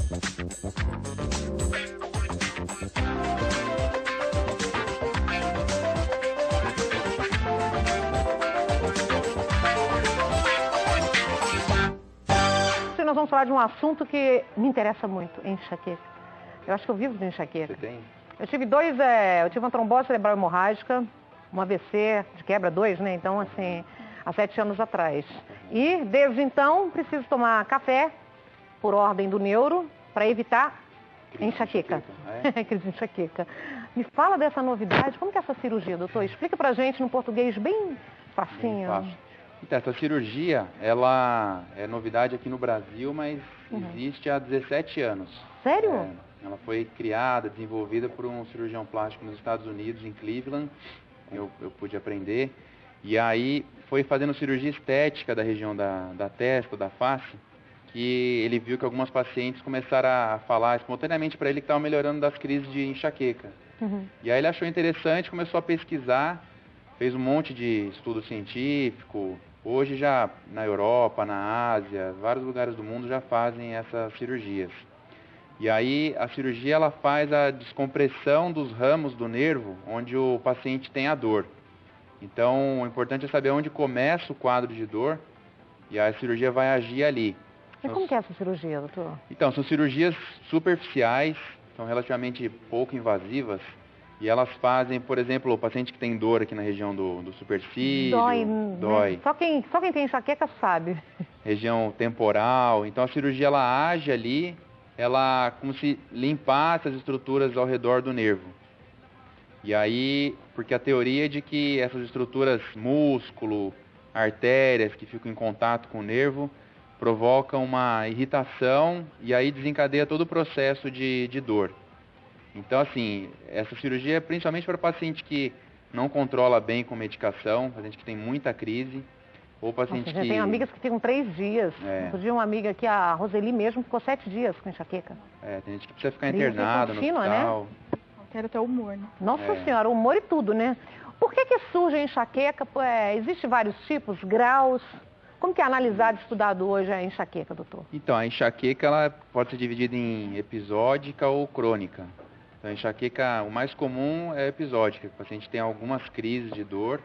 Nós vamos falar de um assunto que me interessa muito, enxaqueca. Eu acho que eu vivo de enxaqueca. Você tem? Eu tive uma trombose cerebral hemorrágica, um AVC de quebra 2, né? Então, assim, há 7 anos atrás. E, desde então, preciso tomar café, por ordem do neuro, para evitar enxaqueca. Crise de enxaqueca. Me fala dessa novidade, como que é essa cirurgia, doutor? Explica pra gente num português bem facinho. Bem fácil. Então, essa cirurgia, ela é novidade aqui no Brasil, mas existe há 17 anos. Sério? Ela foi criada, desenvolvida por um cirurgião plástico nos Estados Unidos, em Cleveland. Eu pude aprender. E aí, foi fazendo cirurgia estética da região da testa, da face, que ele viu que algumas pacientes começaram a falar espontaneamente para ele que estavam melhorando das crises de enxaqueca. E aí ele achou interessante, começou a pesquisar, fez um monte de estudo científico. Hoje já na Europa, na Ásia, vários lugares do mundo já fazem essas cirurgias. E aí a cirurgia ela faz a descompressão dos ramos do nervo onde o paciente tem a dor. Então o importante é saber onde começa o quadro de dor e a cirurgia vai agir ali. E como que é essa cirurgia, doutor? Então, são cirurgias superficiais, são relativamente pouco invasivas. E elas fazem, por exemplo, o paciente que tem dor aqui na região do supercílio. Dói. Né? Só quem tem enxaqueca sabe. Região temporal. Então a cirurgia ela age ali, ela como se limpasse as estruturas ao redor do nervo. E aí, porque a teoria é de que essas estruturas, músculo, artérias que ficam em contato com o nervo, provocam uma irritação e aí desencadeia todo o processo de dor. Então, assim, essa cirurgia é principalmente para paciente que não controla bem com medicação, paciente que tem muita crise, ou paciente que... Tem amigas que ficam 3 dias. Outro dia uma amiga aqui, a Roseli mesmo, ficou 7 dias com enxaqueca. Tem gente que precisa ficar internado no hospital. Né? Quero até humor, né? Nossa Senhora, humor e tudo, né? Por que surge a enxaqueca? Existem vários tipos, graus... Como que é analisado e estudado hoje a enxaqueca, doutor? Então, a enxaqueca ela pode ser dividida em episódica ou crônica. Então, a enxaqueca, o mais comum é episódica. O paciente tem algumas crises de dor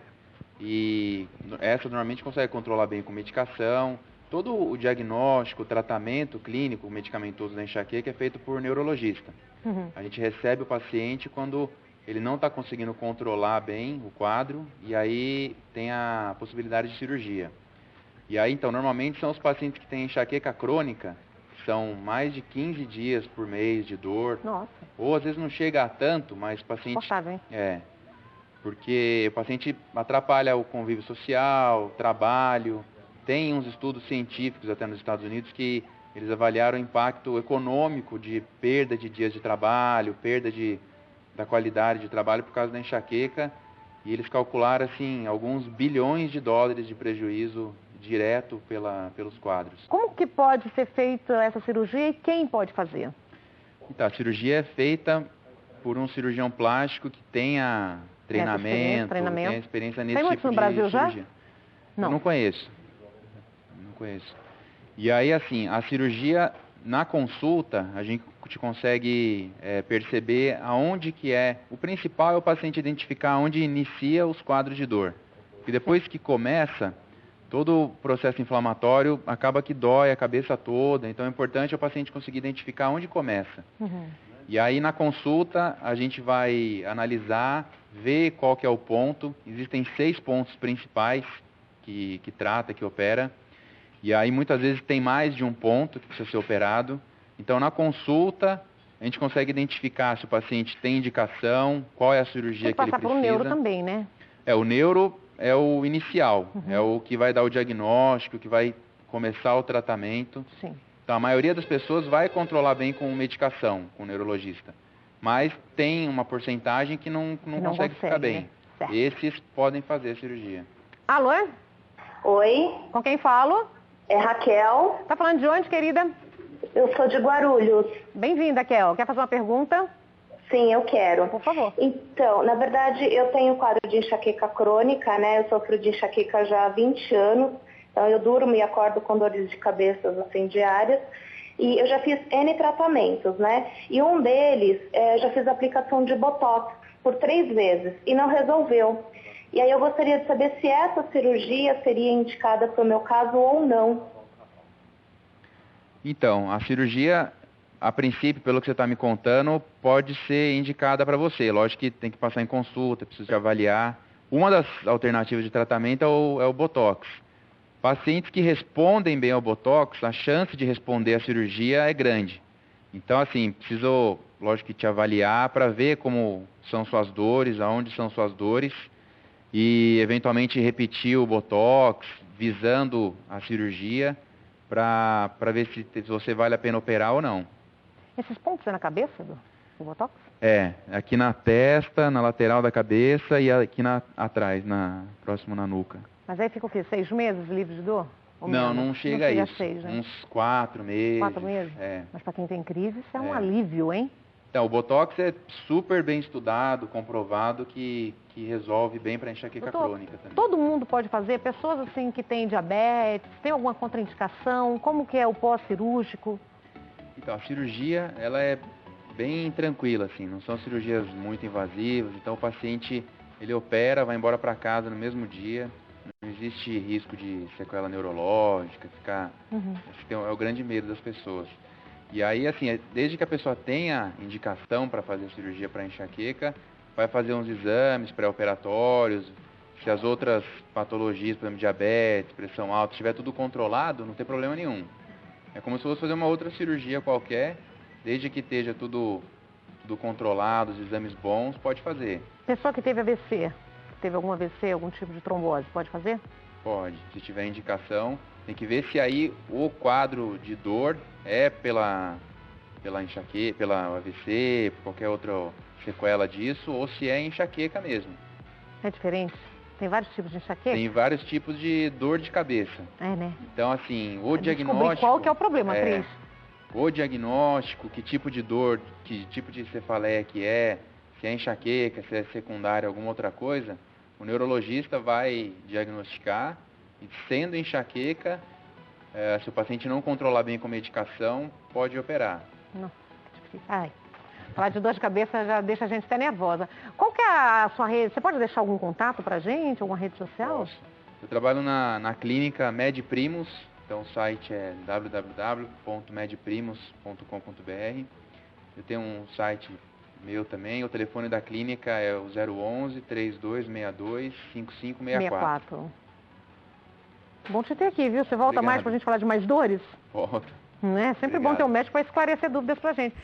e essa normalmente consegue controlar bem com medicação. Todo o diagnóstico, o tratamento clínico medicamentoso da enxaqueca é feito por neurologista. A gente recebe o paciente quando ele não está conseguindo controlar bem o quadro e aí tem a possibilidade de cirurgia. E aí, então, normalmente são os pacientes que têm enxaqueca crônica, são mais de 15 dias por mês de dor. Nossa. Ou às vezes não chega a tanto, mas o paciente... Suportável, hein? Porque o paciente atrapalha o convívio social, trabalho. Tem uns estudos científicos até nos Estados Unidos que eles avaliaram o impacto econômico de perda de dias de trabalho, perda da qualidade de trabalho por causa da enxaqueca. E eles calcularam, assim, alguns bilhões de dólares de prejuízo direto pelos quadros. Como que pode ser feita essa cirurgia e quem pode fazer? Então, a cirurgia é feita por um cirurgião plástico que tenha treinamento. Tenha experiência nesse tipo no Brasil de cirurgia. Já? Não. Eu não conheço. E aí, assim, a cirurgia, na consulta, a gente consegue perceber aonde que é. O principal é o paciente identificar onde inicia os quadros de dor. E depois que começa, todo o processo inflamatório acaba que dói a cabeça toda. Então, é importante o paciente conseguir identificar onde começa. E aí, na consulta, a gente vai analisar, ver qual que é o ponto. Existem 6 pontos principais que trata, que opera. E aí, muitas vezes, tem mais de um ponto que precisa ser operado. Então, na consulta, a gente consegue identificar se o paciente tem indicação, qual é a cirurgia que ele precisa. Passar por um neuro também, né? O neuro é o inicial, é o que vai dar o diagnóstico, que vai começar o tratamento. Sim. Então, a maioria das pessoas vai controlar bem com medicação, com o neurologista. Mas tem uma porcentagem que não consegue ficar bem. Né? Esses podem fazer a cirurgia. Alô? Oi, Com quem falo? é Raquel. Tá falando de onde, querida? Eu sou de Guarulhos. Bem-vinda, Raquel. Quer fazer uma pergunta? Sim, eu quero. Por favor. Então, na verdade, eu tenho quadro de enxaqueca crônica, né? Eu sofro de enxaqueca já há 20 anos. Então, eu durmo e acordo com dores de cabeça, assim, diárias. E eu já fiz N tratamentos, né? E um deles, já fiz aplicação de Botox por 3 vezes e não resolveu. E aí eu gostaria de saber se essa cirurgia seria indicada para o meu caso ou não. Então, a cirurgia, a princípio, pelo que você está me contando, pode ser indicada para você. Lógico que tem que passar em consulta, precisa te avaliar. Uma das alternativas de tratamento é o Botox. Pacientes que respondem bem ao Botox, a chance de responder à cirurgia é grande. Então, assim, preciso, lógico que te avaliar para ver como são suas dores, aonde são suas dores e, eventualmente, repetir o Botox, visando a cirurgia, para ver se você vale a pena operar ou não. Esses pontos é na cabeça do Botox? É, aqui na testa, na lateral da cabeça e aqui atrás, próximo na nuca. Mas aí fica o quê? 6 meses livre de dor? Ou Não, menos? não chega a isso. 6, né? Uns 4 meses. 4 meses? É. Mas para quem tem crise, isso é um alívio, hein? Então, o Botox é super bem estudado, comprovado que resolve bem para enxaqueca crônica também. Todo mundo pode fazer? Pessoas assim que têm diabetes, tem alguma contraindicação? Como que é o pós-cirúrgico? Então, a cirurgia, ela é bem tranquila, assim, não são cirurgias muito invasivas, então o paciente, ele opera, vai embora para casa no mesmo dia, não existe risco de sequela neurológica, acho que é o grande medo das pessoas. E aí, assim, desde que a pessoa tenha indicação para fazer cirurgia para enxaqueca, vai fazer uns exames pré-operatórios, se as outras patologias, por exemplo, diabetes, pressão alta, estiver tudo controlado, não tem problema nenhum. É como se fosse fazer uma outra cirurgia qualquer, desde que esteja tudo controlado, os exames bons, pode fazer. Pessoa que teve AVC, teve algum AVC, algum tipo de trombose, pode fazer? Pode, se tiver indicação. Tem que ver se aí o quadro de dor é pela enxaqueca, pela AVC, por qualquer outra sequela disso, ou se é enxaqueca mesmo. É diferente? Tem vários tipos de enxaqueca? Tem vários tipos de dor de cabeça. É, né? Então, assim, o diagnóstico... Qual que é o problema, Cris? O diagnóstico, que tipo de dor, que tipo de cefaleia que é, se é enxaqueca, se é secundária, alguma outra coisa, o neurologista vai diagnosticar e, sendo enxaqueca, se o paciente não controlar bem com medicação, pode operar. Não, que difícil. Ai, falar de dor de cabeça já deixa a gente até nervosa. Qual que é a sua rede? Você pode deixar algum contato pra gente, alguma rede social? Posso. Eu trabalho na clínica MedPrimus, então o site é www.medprimos.com.br. Eu tenho um site meu também, o telefone da clínica é o 011-3262-5564. Bom te ter aqui, viu? Você volta Obrigado. mais pra gente falar de mais dores? Volto. Né? Sempre Obrigado. bom ter um médico para esclarecer dúvidas pra gente.